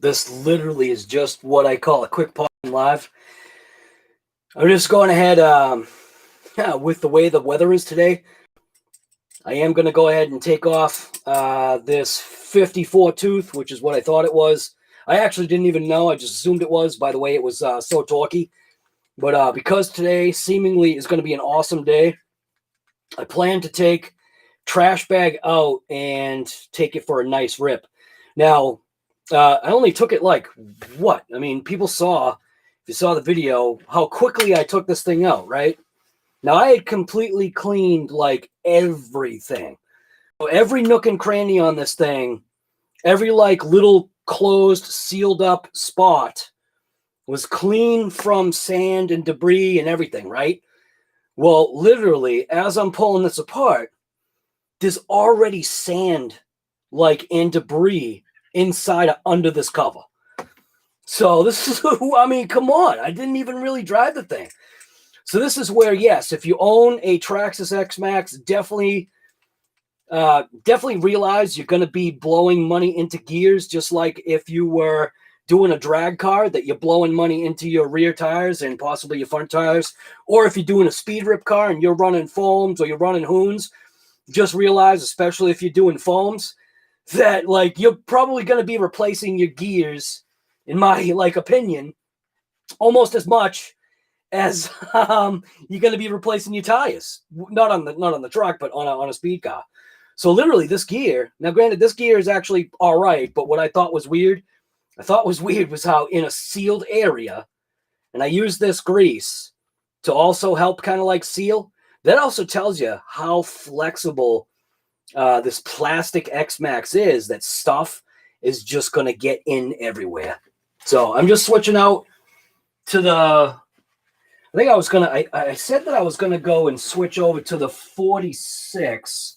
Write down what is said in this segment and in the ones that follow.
This literally is just what I call a quick pause live. I'm just going ahead, with the way the weather is today, I am going to go ahead and take off this 54 tooth, which is what I thought it was. I actually didn't even know. I just assumed it was by the way it was so torquey. But because today seemingly is going to be an awesome day, I plan to take trash bag out and take it for a nice rip. Now, I only took it like, what? I mean, people saw, if you saw the video, how quickly I took this thing out, right? Now, I had completely cleaned, like, everything. So every nook and cranny on this thing, every, like, little closed, sealed up spot was clean from sand and debris and everything, right? Well, literally, as I'm pulling this apart, there's already sand, like, and debris inside under this cover. So this is, I mean, come on. I didn't even really drive the thing. So this is where, yes, if you own a Traxxas XMAXX, definitely realize you're going to be blowing money into gears, just like if you were doing a drag car, that you're blowing money into your rear tires and possibly your front tires. Or if you're doing a speed rip car and you're running foams or you're running hoons, just realize, especially if you're doing foams, that, like, you're probably going to be replacing your gears, in my, like, opinion, almost as much as you're going to be replacing your tires. Not on the truck, but on a speed car. So literally this gear, now granted, this gear is actually all right, but what I thought was weird was how in a sealed area, and I use this grease to also help kind of like seal, that also tells you how flexible this plastic XMAXX is, that stuff is just going to get in everywhere. So I'm just switching out to the, I think I was going to, I said that I was going to go and switch over to the 46.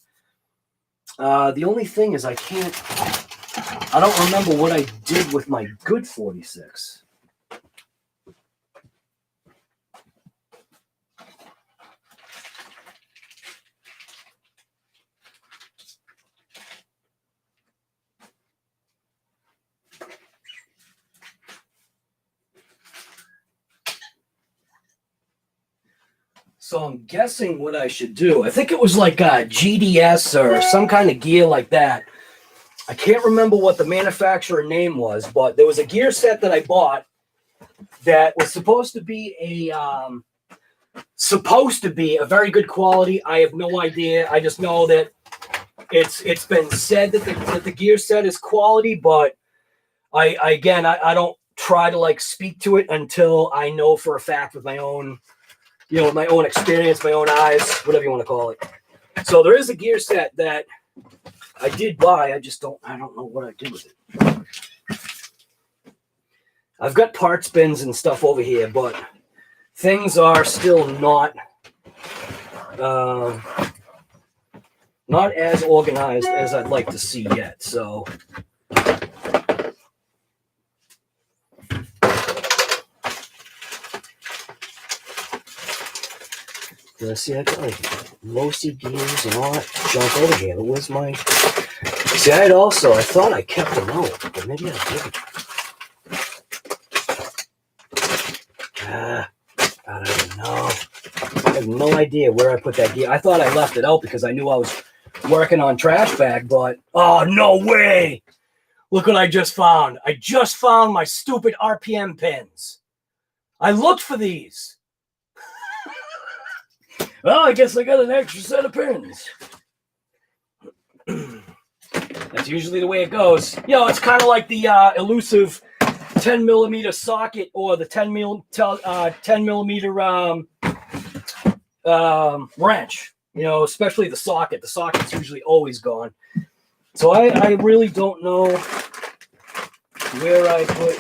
The only thing is I don't remember what I did with my good 46. So I'm guessing what I should do, I think it was like a GDS or some kind of gear like that. I can't remember what the manufacturer name was, but there was a gear set that I bought that was supposed to be a very good quality. I have no idea. I just know that it's been said that the gear set is quality, but I don't try to, like, speak to it until I know for a fact with my own, you know, my own experience, my own eyes, whatever you want to call it. So there is a gear set that I did buy. I don't know what I did with it. I've got parts bins and stuff over here, but things are still not as organized as I'd like to see yet. So see, I got like LOSI gears and all that junk over here. Where's my? See, I thought I kept them out, but maybe I didn't. I don't know. I have no idea where I put that gear. I thought I left it out because I knew I was working on trash bag, but oh, no way! Look what I just found. I just found my stupid RPM pins. I looked for these. Well, I guess I got an extra set of pins. That's usually the way it goes. You know, it's kind of like the elusive 10 millimeter socket or the 10 millimeter wrench. You know, especially the socket. The socket's usually always gone. So I really don't know where I put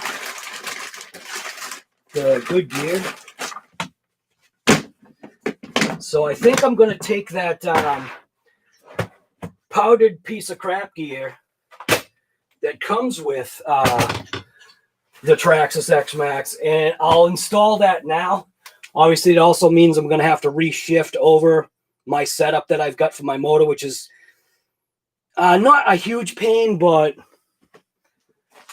the good gear. So I think I'm going to take that powdered piece of crap gear that comes with the Traxxas XMAXX, and I'll install that now. Obviously, it also means I'm going to have to reshift over my setup that I've got for my motor, which is not a huge pain, but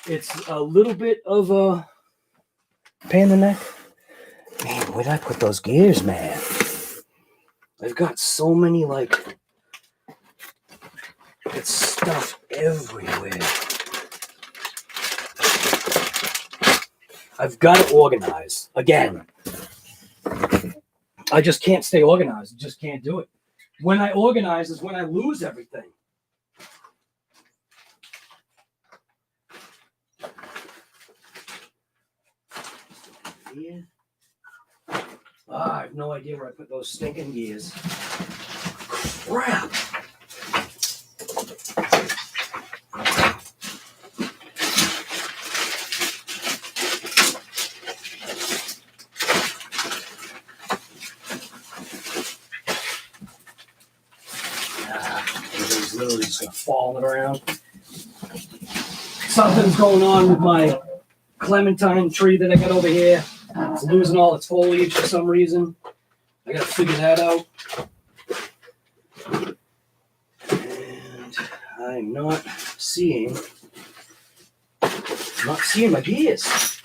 It's a little bit of a pain in the neck. Man, where did I put those gears, man? I've got so many, like, it's stuff everywhere. I've got to organize. Again, I just can't stay organized. Just can't do it. When I organize is when I lose everything. Yeah. I have no idea where I put those stinking gears. Crap. Everything's literally just falling around. Something's going on with my clementine tree that I got over here. It's losing all its foliage for some reason. I gotta figure that out. And I'm not seeing my gears.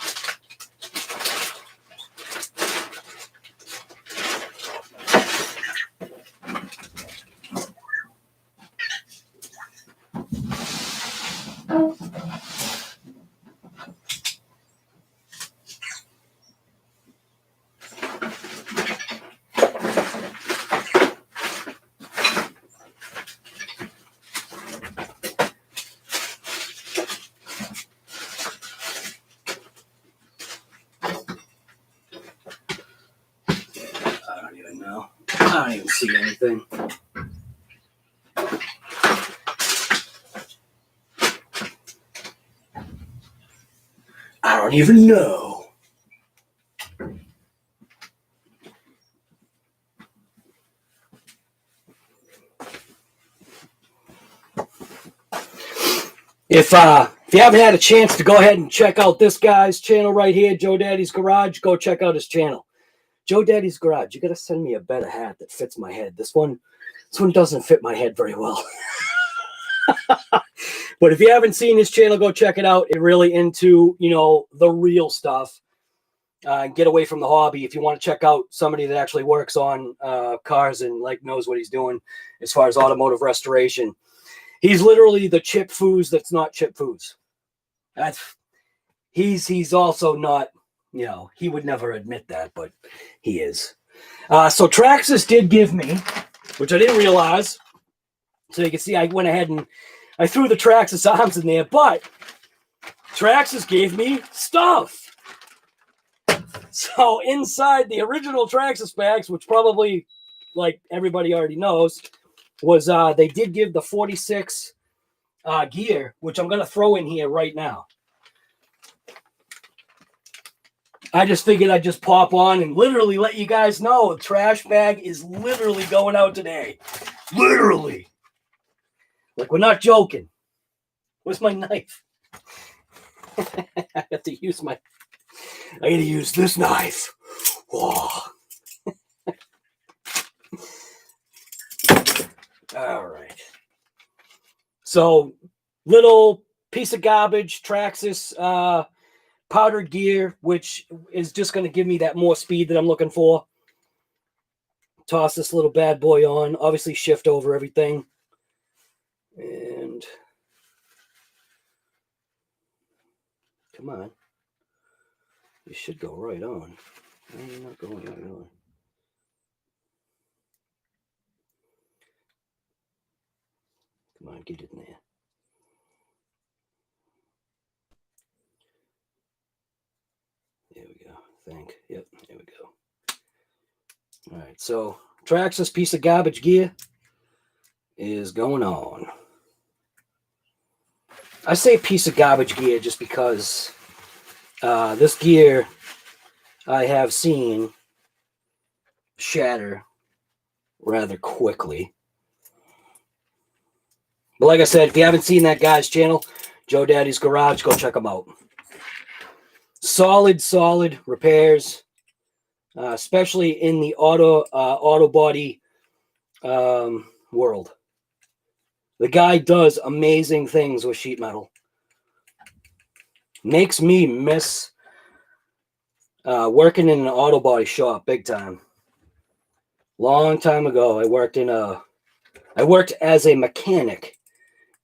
I don't even see anything. I don't even know. If you haven't had a chance to go ahead and check out this guy's channel right here, Joe Daddy's Garage, go check out his channel. Joe Daddy's Garage, you got to send me a better hat that fits my head. This one doesn't fit my head very well. But if you haven't seen his channel, go check it out. It's really into, you know, the real stuff. Get away from the hobby. If you want to check out somebody that actually works on cars and like knows what he's doing as far as automotive restoration. He's literally the Chip Foos that's not Chip Foos. He's also not, you know, he would never admit that, but he is. So Traxxas did give me, which I didn't realize. So you can see I went ahead and I threw the Traxxas arms in there, but Traxxas gave me stuff. So inside the original Traxxas packs, which probably, like everybody already knows, was they did give the 46 gear, which I'm going to throw in here right now. I just figured I'd just pop on and literally let you guys know the trash bag is literally going out today. Literally. Like, we're not joking. Where's my knife? I have to use I got to use this knife. Whoa. All right. So, little piece of garbage, Traxxas powdered gear, which is just going to give me that more speed that I'm looking for. Toss this little bad boy on. Obviously, shift over everything. And come on. You should go right on. No, you're not going right on. Come on, get it in there. There we go. Yep, there we go. All right, so Traxxas piece of garbage gear is going on. I say piece of garbage gear just because this gear I have seen shatter rather quickly. But like I said, if you haven't seen that guy's channel, Joe Daddy's Garage, go check him out. Solid repairs, especially in the auto body world. The guy does amazing things with sheet metal. Makes me miss working in an auto body shop big time. Long time ago, I worked as a mechanic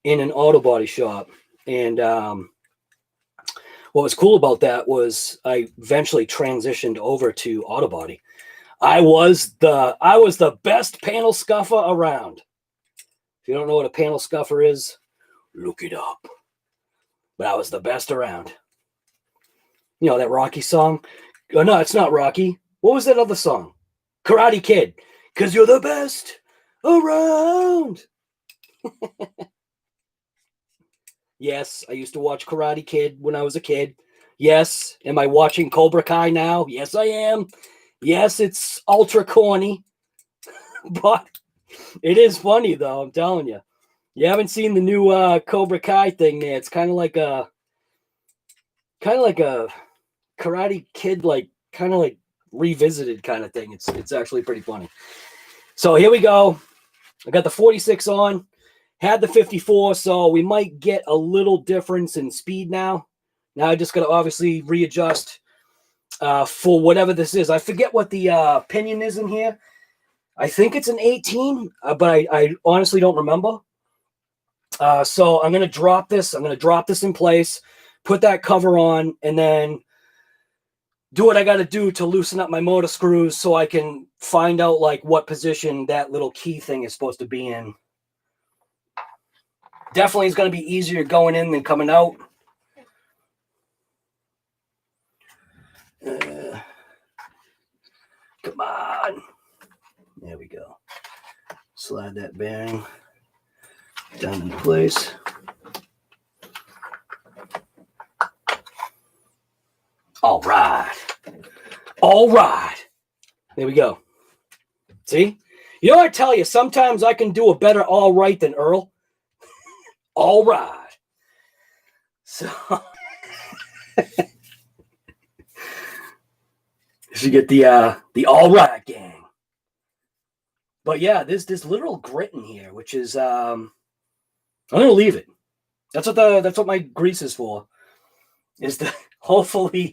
in an auto body shop, and what was cool about that was I eventually transitioned over to auto body. I was the best panel scuffer around. If you don't know what a panel scuffer is, look it up. But I was the best around. You know that Rocky song? Oh, no, it's not Rocky. What was that other song? Karate Kid. 'Cause you're the best around. Yes, I used to watch Karate Kid when I was a kid. Yes, am I watching Cobra Kai now? Yes, I am. Yes, it's ultra corny. But it is funny, though, I'm telling you. You haven't seen the new Cobra Kai thing there. It's kind of like a Karate Kid, like kind of like revisited kind of thing. It's actually pretty funny. So here we go. I got the 46 on, had the 54, so we might get a little difference in speed now. Now I just got to obviously readjust for whatever this is. I forget what the pinion is in here. I think it's an 18, but I honestly don't remember. So I'm going to drop this. I'm going to drop this in place, put that cover on, and then do what I got to do to loosen up my motor screws so I can find out like what position that little key thing is supposed to be in. Definitely is going to be easier going in than coming out. Come on. There we go. Slide that bearing down in place. All right. All right. There we go. See? You know what I tell you? Sometimes I can do a better all right than Earl. All right. So you get the all right gang. But yeah, there's this literal grit in here, which is I'm gonna leave it. That's what my grease is for. Is to hopefully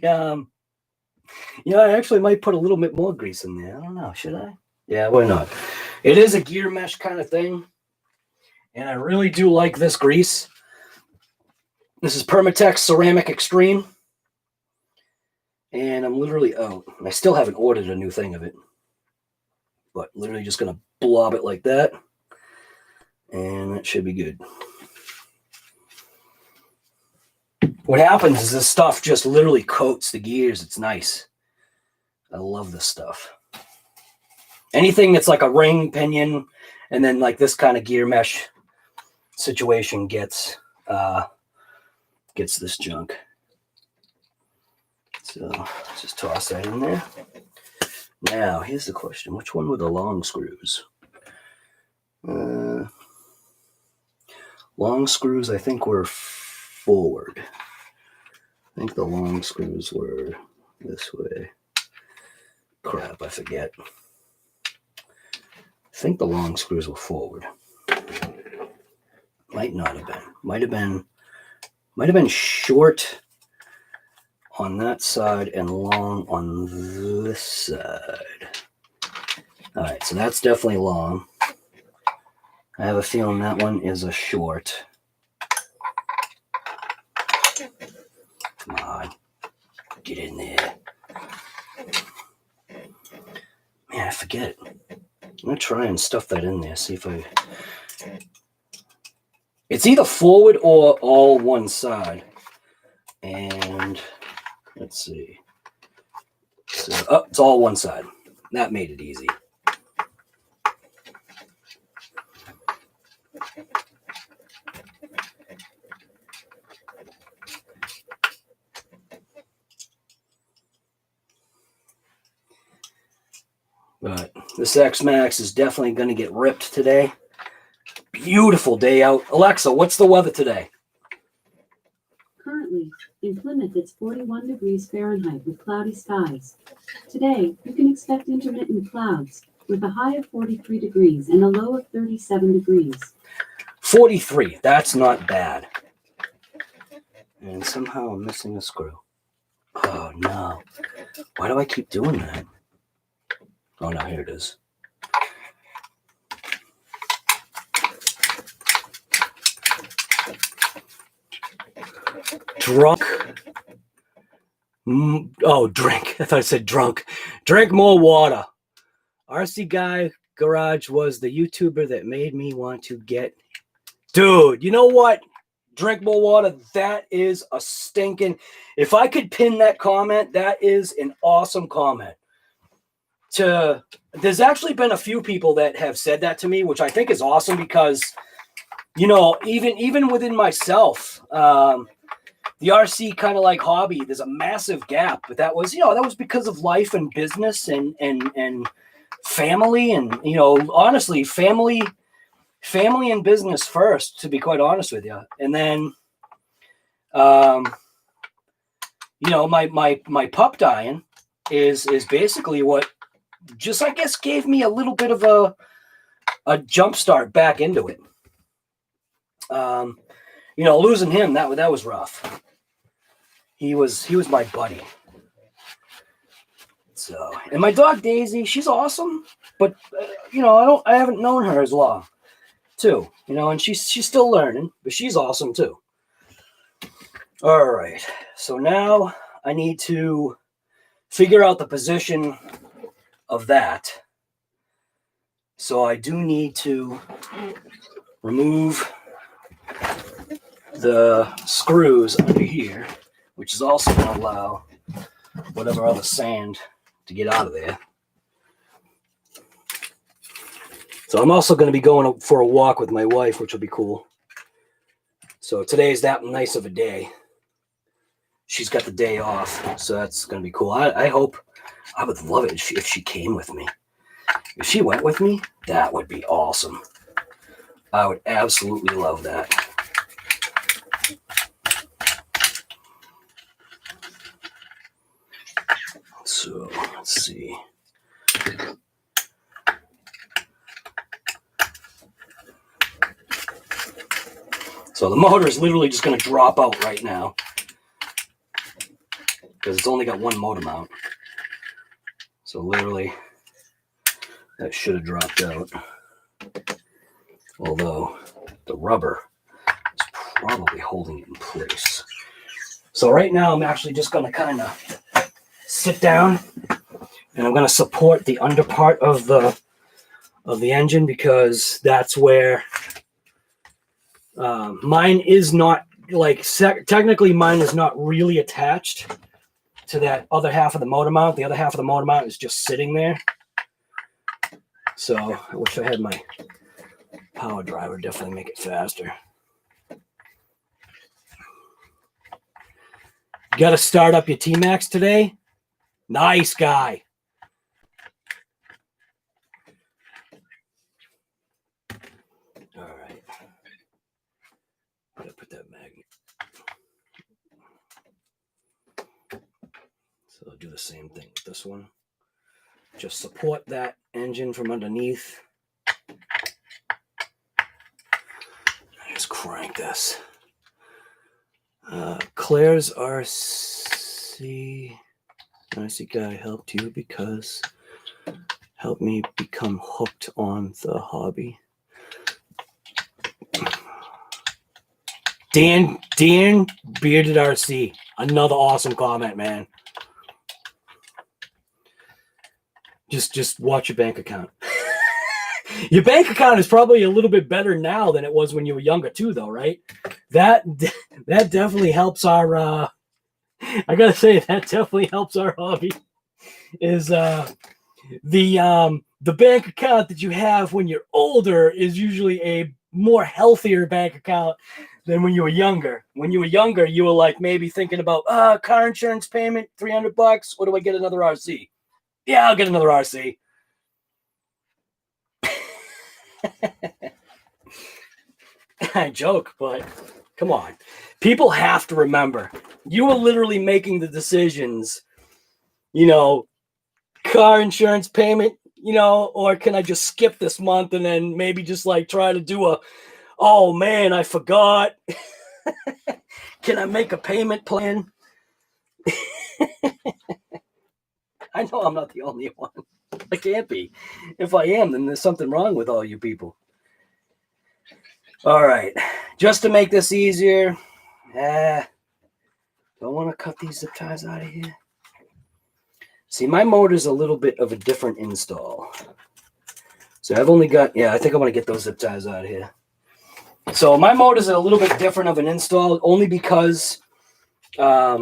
you know, I actually might put a little bit more grease in there. I don't know, should I? Yeah, why not? It is a gear mesh kind of thing. And I really do like this grease. This is Permatex Ceramic Extreme. And I'm literally, oh, I still haven't ordered a new thing of it. But literally just going to blob it like that. And that should be good. What happens is this stuff just literally coats the gears. It's nice. I love this stuff. Anything that's like a ring, pinion, and then like this kind of gear mesh situation gets this junk. So let's just toss that in there. Now, here's the question. Which one were the long screws? Long screws, I think, were forward. I think the long screws were this way. Crap, I forget. I think the long screws were forward. Might not have been. Might have been short on that side and long on this side. All right, so that's definitely long. I have a feeling that one is a short. Come on, get in there. Man, I forget. I'm gonna try and stuff that in there. See if I. It's either forward or all one side. And let's see. So, oh, it's all one side. That made it easy. But this XMAXX is definitely going to get ripped today. Beautiful day out. Alexa, what's the weather today? Currently, in Plymouth, it's 41 degrees Fahrenheit with cloudy skies. Today, you can expect intermittent clouds with a high of 43 degrees and a low of 37 degrees. 43. That's not bad. And somehow I'm missing a screw. Oh no. Why do I keep doing that? Oh no, here it is. Drunk. Oh, drink. I thought I said drunk. Drink more water. RC Guy Garage was the YouTuber that made me want to get... Dude, you know what? Drink more water. That is a stinking... If I could pin that comment, that is an awesome comment. There's actually been a few people that have said that to me, which I think is awesome because, you know, even within myself, the RC kind of like hobby, there's a massive gap, but that was, you know, that was because of life and business and family and, you know, honestly, family and business first, to be quite honest with you. And then, you know, my pup dying is basically what just, I guess, gave me a little bit of a jump start back into it. You know, losing him, that was rough. He was my buddy. So, and my dog Daisy, she's awesome, but you know, I haven't known her as long, too. You know, and she's still learning, but she's awesome too. All right, so now I need to figure out the position of that. So I do need to remove the screws under here, which is also going to allow whatever other sand to get out of there. So I'm also going to be going for a walk with my wife, which will be cool. So today's that nice of a day. She's got the day off, so that's going to be cool. I hope, I would love it if she came with me. If she went with me, that would be awesome. I would absolutely love that. So let's see. So the motor is literally just going to drop out right now because it's only got one motor mount. So literally that should have dropped out. Although the rubber is probably holding it in place. So right now I'm actually just going to kind of sit down and I'm going to support the under part of the engine because that's where mine is not, like, technically mine is not really attached to that other half of the motor mount. The other half of the motor mount is just sitting there. So I wish I had my power driver, definitely make it faster. Got to start up your T-Max today? Nice guy. All right. Gotta put that magnet. So I'll do the same thing with this one. Just support that engine from underneath. Just crank this. Claire's RC guy helped you because helped me become hooked on the hobby. Dan Bearded RC, another awesome comment, man. Just watch your bank account. Your bank account is probably a little bit better now than it was when you were younger too, though, right? That definitely helps our I gotta say, that definitely helps our hobby. Is the bank account that you have when you're older is usually a more healthier bank account than when you were younger. When you were younger, you were like maybe thinking about car insurance payment, $300. What do I get another RC? Yeah, I'll get another RC. I joke, but come on. People have to remember, you were literally making the decisions, you know, car insurance payment, you know, or can I just skip this month and then maybe just like try to do oh man, I forgot. Can I make a payment plan? I know I'm not the only one. I can't be. If I am, then there's something wrong with all you people. All right. Just to make this easier, do I want to cut these zip ties out of here? See, my motor's a little bit of a different install. So I've only got, I think I want to get those zip ties out of here. So my motor's a little bit different of an install only because I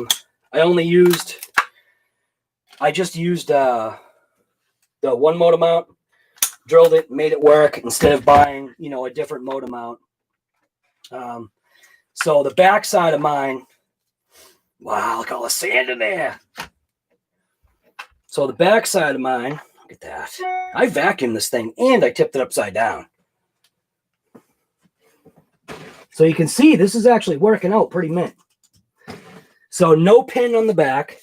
just used the one motor mount, drilled it, made it work instead of buying, a different motor mount. So the back side of mine, wow, look at all the sand in there. So the back side of mine, look at that. I vacuumed this thing and I tipped it upside down. So you can see this is actually working out pretty mint. So no pin on the back,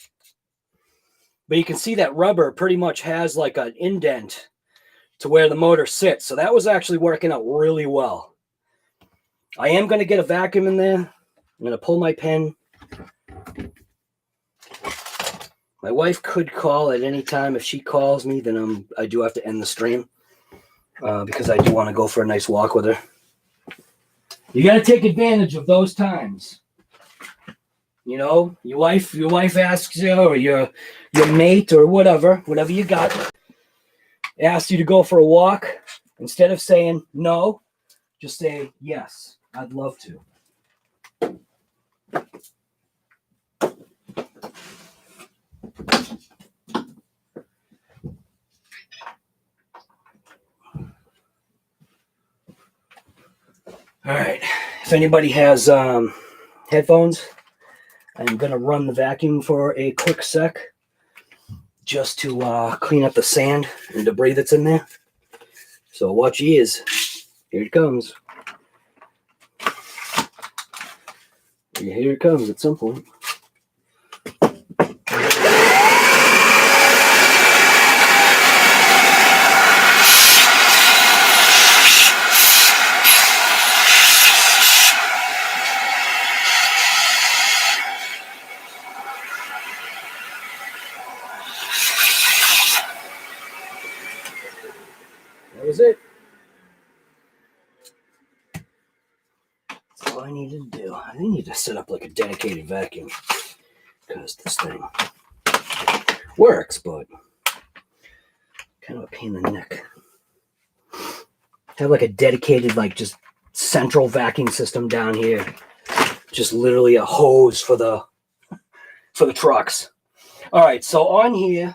but you can see that rubber pretty much has like an indent to where the motor sits. So that was actually working out really well. I am going to get a vacuum in there. I'm going to pull my pin. My wife could call at any time. If she calls me, then I do have to end the stream because I do want to go for a nice walk with her. You got to take advantage of those times. Your wife asks you, or your mate, or whatever you got, asks you to go for a walk. Instead of saying no, just say yes. I'd love to. All right. If anybody has headphones, I'm going to run the vacuum for a quick sec just to clean up the sand and debris that's in there. So watch your ears. Here it comes. Here it comes at some point. That was it. That's all I needed to do. I need to set up like a dedicated vacuum because this thing works, but kind of a pain in the neck. Have like a dedicated, like just central vacuum system down here. Just literally a hose for the trucks. All right, so on here,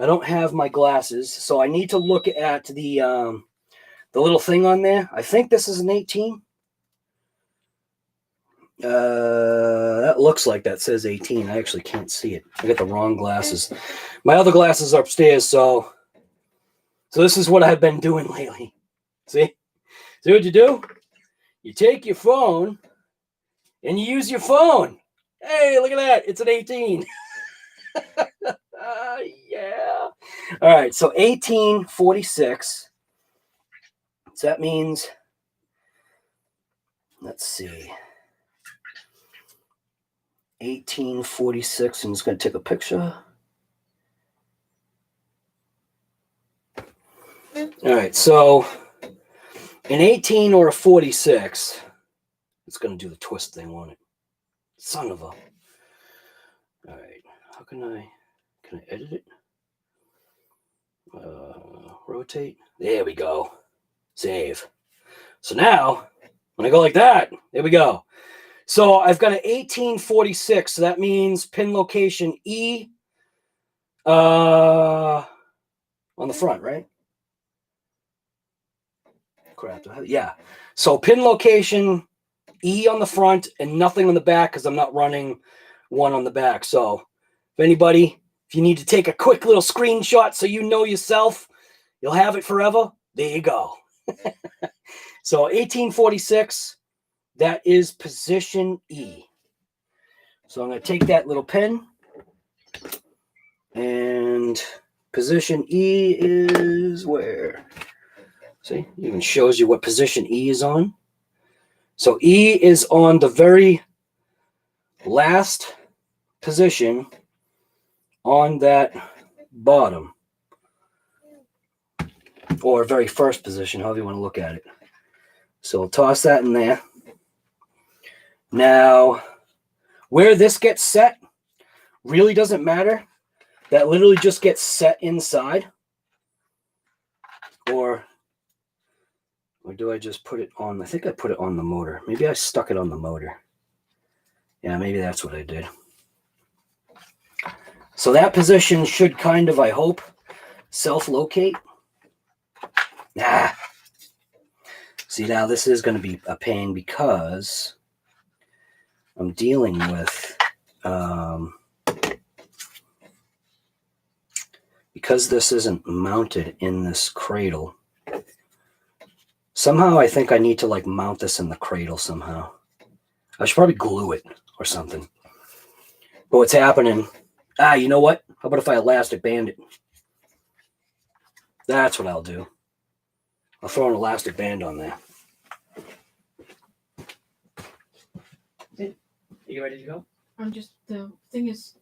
I don't have my glasses, so I need to look at the little thing on there. I think this is an 18. That looks like that says 18. I actually can't see it. I got the wrong glasses. My other glasses are upstairs, so this is what I've been doing lately. See what you do? You take your phone and you use your phone. Hey, look at that. It's an 18. Yeah. All right, so 1846. So that means, let's see. 1846. I'm just going to take a picture. All right, so an 18 or a 46, it's going to do the twist thing, won't it? Son of a. All right, how can I edit it? Rotate. There we go. Save. So now, when I go like that, there we go. So I've got an 1846, so that means pin location E on the front, right? Crap. Yeah. So pin location E on the front and nothing on the back because I'm not running one on the back. So if you need to take a quick little screenshot so you know yourself, you'll have it forever. There you go. So 1846, that is position E. So I'm going to take that little pin, and position E is where? See, it even shows you what position E is on. So E is on the very last position on that bottom, or very first position, however you want to look at it. So we'll toss that in there. Now, where this gets set really doesn't matter. That literally just gets set inside. Or do I just put it on? I think I put it on the motor. Maybe I stuck it on the motor. Yeah, maybe that's what I did. So that position should kind of, I hope, self-locate. See, now this is going to be a pain because I'm dealing with, because this isn't mounted in this cradle. Somehow I think I need to like mount this in the cradle somehow. I should probably glue it or something. But what's happening? You know what? How about if I elastic band it? That's what I'll do. I'll throw an elastic band on there. Are you ready to go? The thing is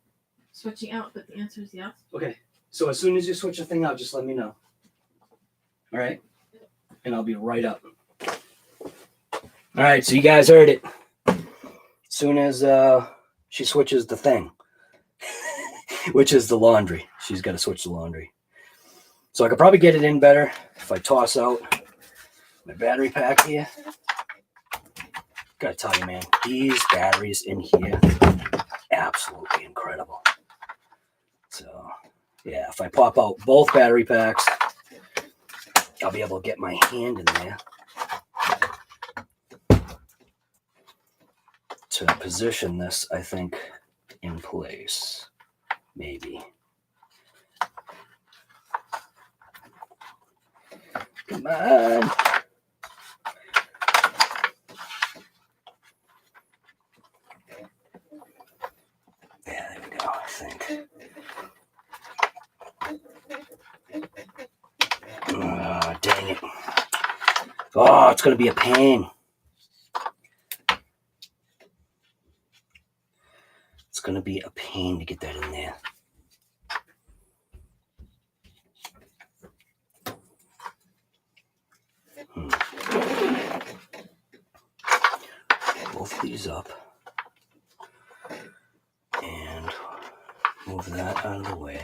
switching out, but the answer is yes. Okay. So as soon as you switch the thing out, just let me know. All right? And I'll be right up. All right, so you guys heard it. As soon as she switches the thing, which is the laundry. She's got to switch the laundry. So I could probably get it in better if I toss out my battery pack here. Gotta tell you, man, these batteries in here, absolutely incredible. So, yeah, if I pop out both battery packs, I'll be able to get my hand in there to position this, I think, in place. Maybe. Come on. Yeah, there we go, I think. Oh, dang it. Oh, it's going to be a pain. It's going to be a pain to get that in there. Both these up. And move that out of the way.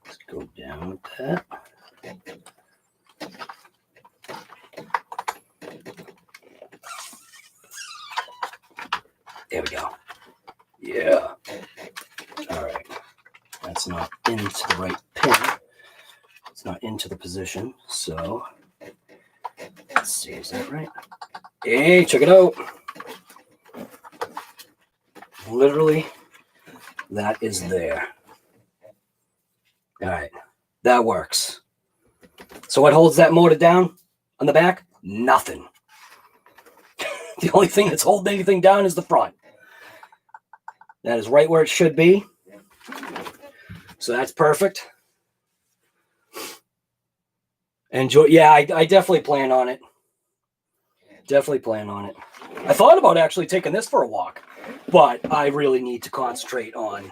Let's go down with that. There we go. Yeah. All right. That's not into the right pin. It's not into the position. So let's see. Is that right? Hey, check it out. Literally, that is there. All right. That works. So what holds that motor down on the back? Nothing. The only thing that's holding anything down is the front. That is right where it should be. So that's perfect. Enjoy. Yeah, I definitely plan on it. Definitely plan on it. I thought about actually taking this for a walk, but I really need to concentrate on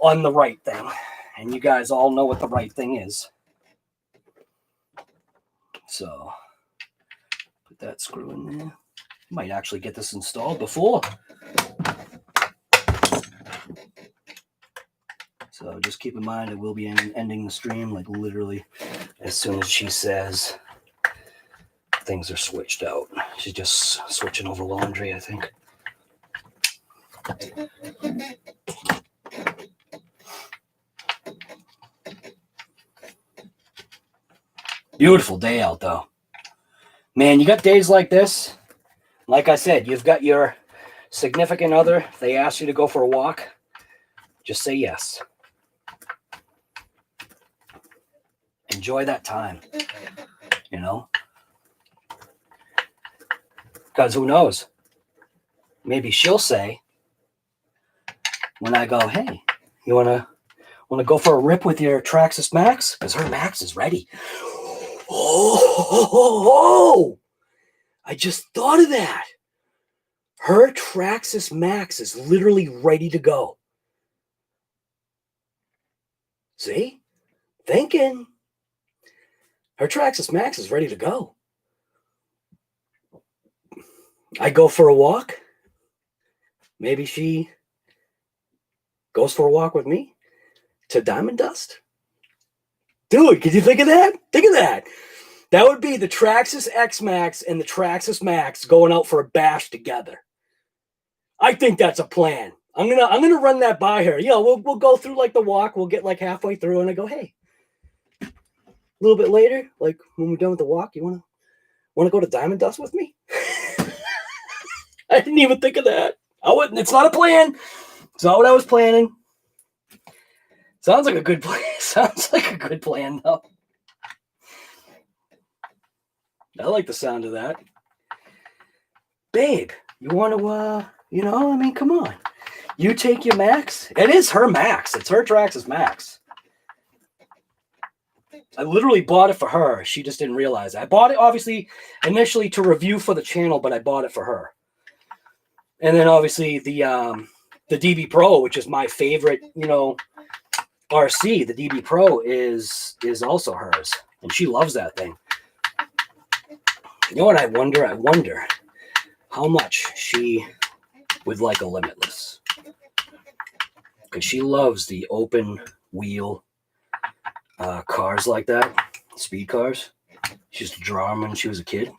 the right thing. And you guys all know what the right thing is. So put that screw in there. Might actually get this installed before. So just keep in mind, it will be ending the stream like literally as soon as she says things are switched out. She's just switching over laundry, I think. Beautiful day out though. Man, you got days like this. Like I said, you've got your significant other. They ask you to go for a walk. Just say yes. Enjoy that time. You know? Because who knows? Maybe she'll say, when I go, hey, you want to Want to go for a rip with your Traxxas Max? Because her Max is ready. Oh, I just thought of that. Her Traxxas Max is literally ready to go. See? Thinking. Her Traxxas Max is ready to go. I go for a walk. Maybe she goes for a walk with me to Diamond Dust. Dude, could you think of that? Think of that. That would be the Traxxas XMAXX and the Traxxas Max going out for a bash together. I think that's a plan. I'm gonna run that by her. You know, we'll go through like the walk. We'll get like halfway through, and I go, hey, a little bit later, like when we're done with the walk, you wanna go to Diamond Dust with me? I didn't even think of that. I wouldn't. It's not a plan. It's not what I was planning. Sounds like a good plan. Sounds like a good plan, though. I like the sound of that. Babe, you want to, you know, I mean, come on. You take your Max. It is her Max. It's her Traxxas Max. I literally bought it for her. She just didn't realize it. I bought it, obviously, initially to review for the channel, but I bought it for her. And then, obviously, the DB Pro, which is my favorite, you know, RC, the DB Pro is also hers. And she loves that thing. You know what I wonder? I wonder how much she would like a Limitless. Because she loves the open wheel cars like that, speed cars. She used to draw them when she was a kid.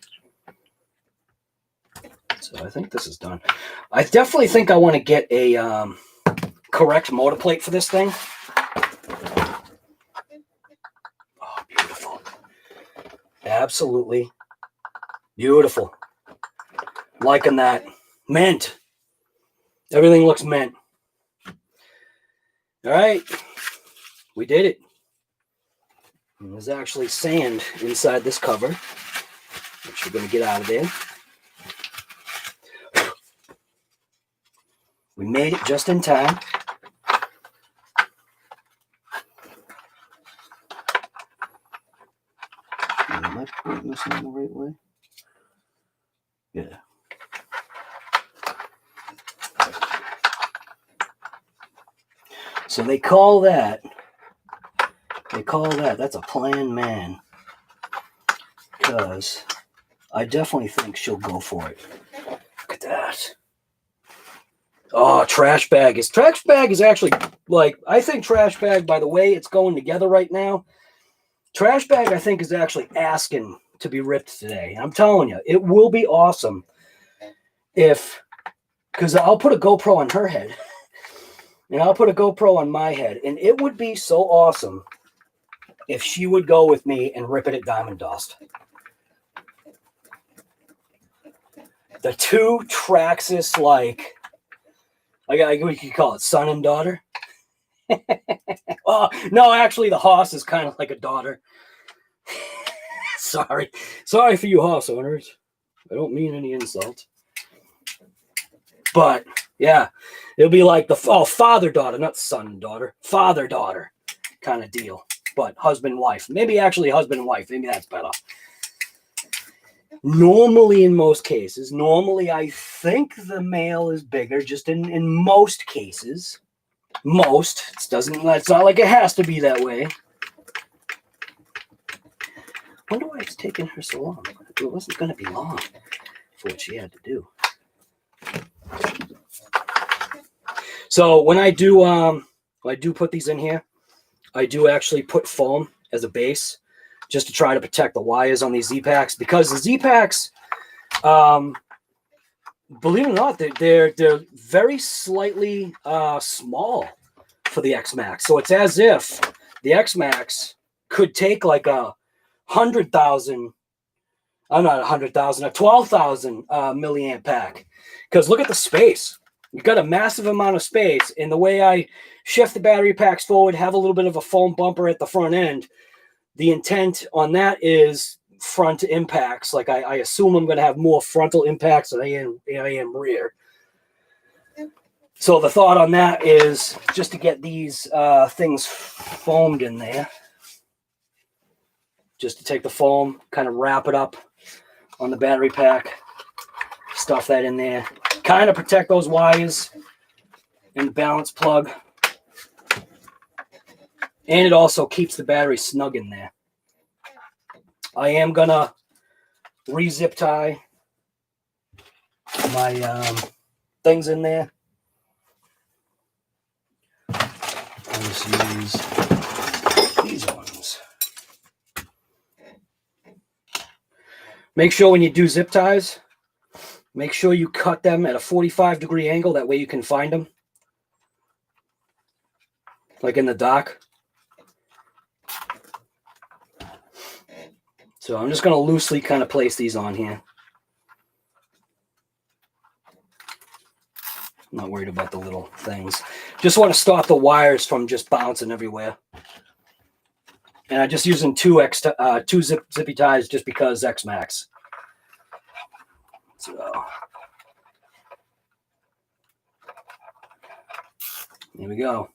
So I think this is done. I definitely think I want to get a correct motor plate for this thing. Oh, beautiful. Absolutely beautiful. Liking that. Mint. Everything looks mint. All right. We did it. And there's actually sand inside this cover, which we're going to get out of there. We made it just in time. Am I putting this in the right way? Yeah. So they call that, that's a plan, man. Because I definitely think she'll go for it. Look at that. Oh, trash bag is actually, like, I think trash bag, by the way it's going together right now, trash bag I think is actually asking to be ripped today. I'm telling you, it will be awesome if, because I'll put a GoPro on her head and I'll put a GoPro on my head, and it would be so awesome if she would go with me and rip it at Diamond Dust. The two Traxxas, like, what you could call it, son and daughter. Oh, no, actually, the Hoss is kind of like a daughter. Sorry for you Hoss owners. I don't mean any insult. But yeah, it'll be like the father-daughter, not son and daughter, father-daughter kind of deal. But husband-wife, maybe actually husband-wife, maybe that's better. Normally, in most cases, I think the male is bigger, just in most cases. Most. It's not like it has to be that way. I wonder why it's taking her so long. It wasn't going to be long for what she had to do. So when I do put these in here, I do actually put foam as a base, just to try to protect the wires on these Z-Packs, because the Z-Packs, believe it or not, they're very slightly small for the XMAXX. So it's as if the XMAXX could take like a 12,000 milliamp pack. Because look at the space. You've got a massive amount of space, and the way I shift the battery packs forward, have a little bit of a foam bumper at the front end, the intent on that is front impacts. Like I assume I'm going to have more frontal impacts than I am rear. So the thought on that is just to get these things foamed in there. Just to take the foam, kind of wrap it up on the battery pack, stuff that in there, kind of protect those wires and the balance plug. And it also keeps the battery snug in there. I am gonna re-zip tie my things in there. I'll just use these ones. Make sure when you do zip ties, make sure you cut them at a 45-degree angle. That way you can find them. Like in the dock. So I'm just going to loosely kind of place these on here. I'm not worried about the little things. Just want to stop the wires from just bouncing everywhere. And I'm just using two zippy ties just because XMAXX. So here we go.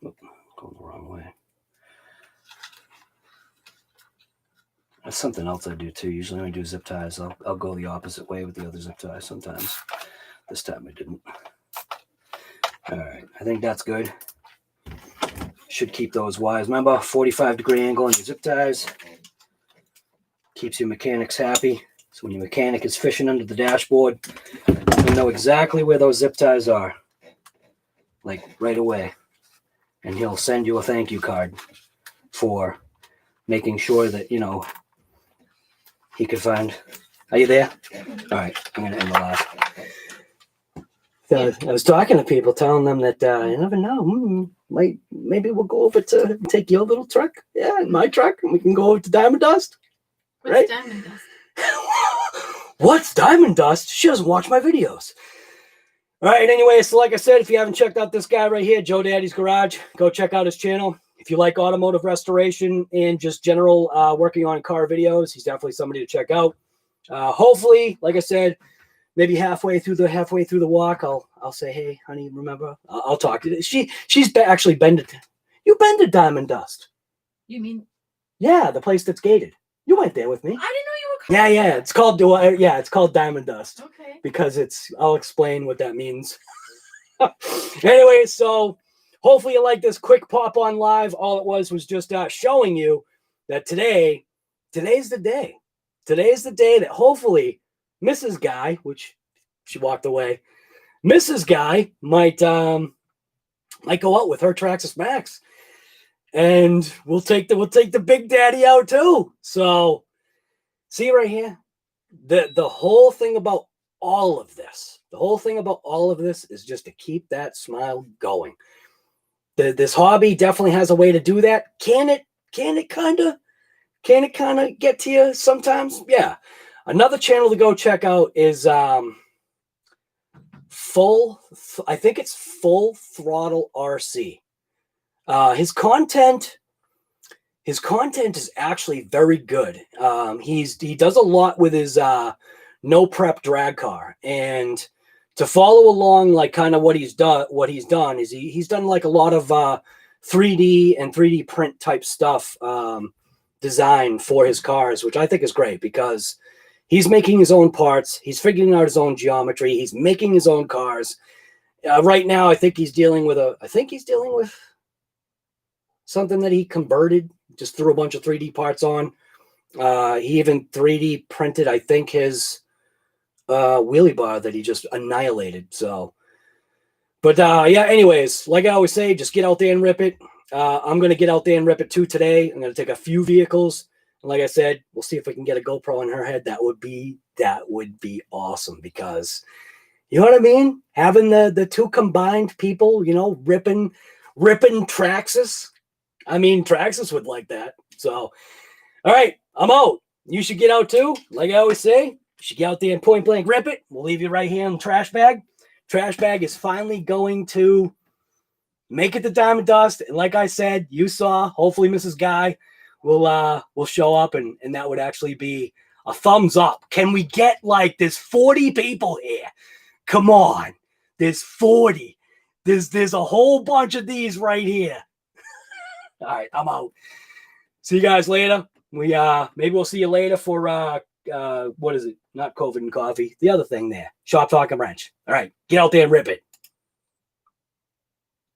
Oh, going the wrong way. That's something else I do too. Usually when I do zip ties, I'll go the opposite way with the other zip ties sometimes. This time I didn't. All right, I think that's good. Should keep those wires. Remember, 45-degree angle on your zip ties. Keeps your mechanics happy. So when your mechanic is fishing under the dashboard, you know exactly where those zip ties are. Like right away. And he'll send you a thank you card for making sure that, you know, he could find. Are you there? All right, I'm going to end the live. I was talking to people, telling them that you never know. Maybe we'll go over to take your little truck, yeah, and my truck, and we can go over to Diamond Dust. What's Right? Diamond Dust? What's Diamond Dust? She doesn't watch my videos. All right, anyway, so like I said, if you haven't checked out this guy right here, Joe Daddy's Garage, go check out his channel. If you like automotive restoration and just general working on car videos, he's definitely somebody to check out. Hopefully, like I said, maybe halfway through the walk, I'll say, hey, honey, remember? I'll talk to you. She's actually been to Diamond Dust. You mean? Yeah, the place that's gated. You went there with me. I didn't know you were calling. Yeah. It's called Diamond Dust. Okay. Because I'll explain what that means. Anyway, so hopefully you like this quick pop on live. All it was just showing you that today's the day. Today's the day that hopefully Mrs. Guy, which she walked away, Mrs. Guy might go out with her Traxxas Max, and we'll take the Big Daddy out too. So see right here, the whole thing about all of this, is just to keep that smile going. This hobby definitely has a way to do that. Can it kind of get to you sometimes? Yeah. Another channel to go check out is Full Throttle RC. His content is actually very good. He does a lot with his no prep drag car, and to follow along, like kind of what he's done is he's done like a lot of 3D and 3D print type stuff design for his cars, which I think is great because he's making his own parts, he's figuring out his own geometry, he's making his own cars. Right now, I think he's dealing with something that he converted, just threw a bunch of 3D parts on. He even 3D printed, I think, his wheelie bar that he just annihilated. So, but yeah, anyways, like I always say, just get out there and rip it. I'm going to get out there and rip it too today. I'm going to take a few vehicles. And like I said, we'll see if we can get a GoPro in her head. That would be awesome because, you know what I mean? Having the two combined people, you know, ripping Traxxas. I mean, Traxxas would like that. So, all right, I'm out. You should get out too. Like I always say, you should get out there and point blank rip it. We'll leave you right here in the trash bag. Trash bag is finally going to make it to Diamond Dust. And like I said, you saw, hopefully Mrs. Guy will show up, and that would actually be a thumbs up. Can we get like, there's 40 people here. Come on. There's 40. There's a whole bunch of these right here. All right, I'm out. See you guys later. Maybe we'll see you later for what is it? Not COVID and coffee. The other thing there. Shop Talk and Wrench. All right, get out there and rip it.